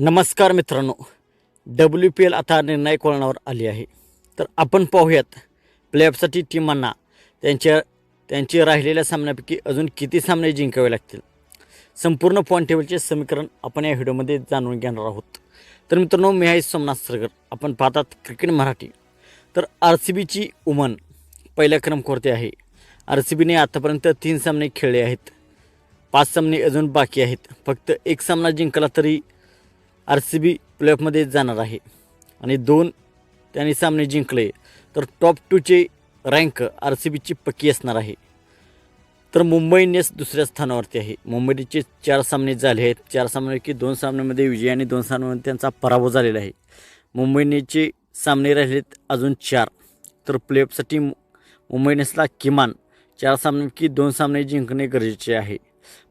नमस्कार मित्रांनो, WPL आता निर्णायक वळणावर आली आहे. तर आपण पाहूयात प्लेऑफसाठी टीमांना त्यांचे राहिलेल्या सामन्यापैकी अजून किती सामने जिंकावे लागतील. संपूर्ण पॉईंट टेबलचे समीकरण आपण या व्हिडिओमध्ये जाणून घेणार आहोत. तर मित्रांनो, मी आहे सोमनाथ सरगर, आपण पाहतात क्रिकेट मराठी. तर RCBची वुमन पहिल्या क्रमांकावरती आहे. RCBने आतापर्यंत 3 सामने खेळले आहेत, 5 सामने अजून बाकी आहेत. फक्त एक सामना जिंकला तरी RCB प्लेऑफमध्ये जाणार आहे आणि 2 त्यांनी सामने जिंकले तर टॉप 2चे रँक RCBची पक्की असणार आहे. तर मुंबई इंडियन्स दुसऱ्या स्थानावरती आहे. मुंबई इंडियन्सचे 4 सामने झाले आहेत. 4 सामन्यापैकी 2 सामन्यामध्ये विजय आणि 2 सामन्यामध्ये त्यांचा पराभव झालेला आहे. मुंबई इंडियन्सचे सामने राहिलेत अजून 4. तर प्लेऑफसाठी मुंबई इंडियन्सला किमान 4 सामन्यापैकी 2 सामने जिंकणे गरजेचे आहे.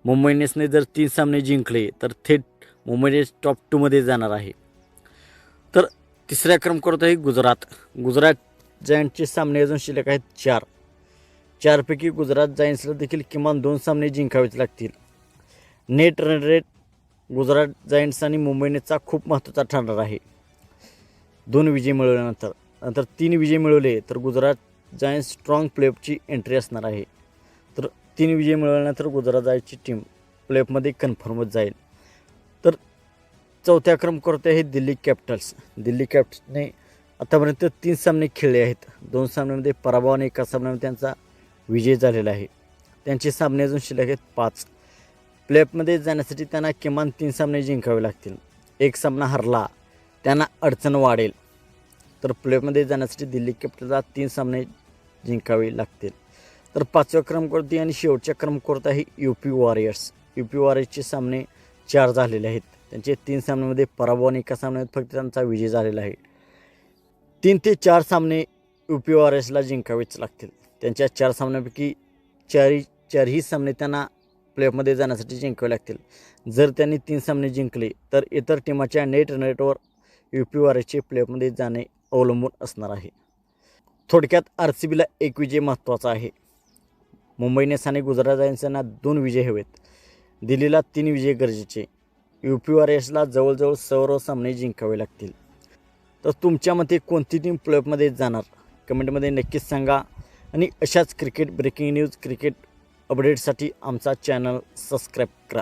मुंबई इंडियन्सने जर 3 सामने जिंकले तर थेट मुंबई इंडियन्स टॉप 2मध्ये जाणार आहे. तर तिसऱ्या क्रमांकावर आहे गुजरात जायंट्सचे सामने अजून शिल्लक आहेत 4. 4पैकी गुजरात जायंट्सला देखील किमान 2 सामने जिंकावेच लागतील. Net run rate Gujarat giants आणि मुंबई इंडियन्सचा खूप महत्त्वाचा ठरणार आहे. 2 विजय मिळवल्यानंतर 3 विजय मिळवले तर गुजरात जायंट्स स्ट्रॉंग प्लेऑफची एंट्री असणार आहे. तर 3 विजय मिळवल्यानंतर गुजरात जायंट्सची टीम प्लेऑफमध्ये कन्फर्मच जाईल. तर चौथ्या क्रमांकावर आहे दिल्ली कॅपिटल्सने आतापर्यंत 3 सामने खेळले आहेत. 2 सामन्यामध्ये पराभव आणि एका सामन्यामध्ये त्यांचा विजय झालेला आहे. त्यांचे सामने अजून शिल्लक आहेत 5. प्लेऑफमध्ये जाण्यासाठी त्यांना किमान 3 सामने जिंकावे लागतील. एक सामना हरला त्यांना अडचण वाढेल. तर प्लेऑफमध्ये जाण्यासाठी दिल्ली कॅपिटल्सला 3 सामने जिंकावे लागतील. तर 5व्या क्रमांकावरती आणि शेवटच्या क्रमांकावर आहे UP वॉरियर्सचे सामने 4 झालेले आहेत. त्यांचे 3 सामन्यामध्ये पराभव आणि एका सामन्यामध्ये फक्त त्यांचा विजय झालेला आहे. 3 ते 4 सामने UP वॉरियर्सला जिंकावेच लागतील. त्यांच्या 4 सामन्यापैकी चारही सामने त्यांना प्लेऑफमध्ये जाण्यासाठी जिंकावे लागतील. जर त्यांनी 3 सामने जिंकले तर इतर टीमाच्या नेट रनरेटवर UP वॉरियर्सचे प्लेऑफमध्ये जाणे अवलंबून असणार आहे. थोडक्यात RCBला 1 विजय महत्त्वाचा आहे. मुंबई इंडियन्स आणि गुजरात जायंट्स यांना 2 विजय हवेत. दिल्लीला 3 विजय गरजेचे. UP वॉरियर्सला जवळजवळ सर्व सामने जिंकावे लागतील. तर तुमच्या मते कोणती टीम प्लेऑफमध्ये जाणार कमेंटमध्ये नक्कीच सांगा. आणि अशाच क्रिकेट ब्रेकिंग न्यूज, क्रिकेट अपडेटसाठी आमचा चॅनल सबस्क्राईब करा.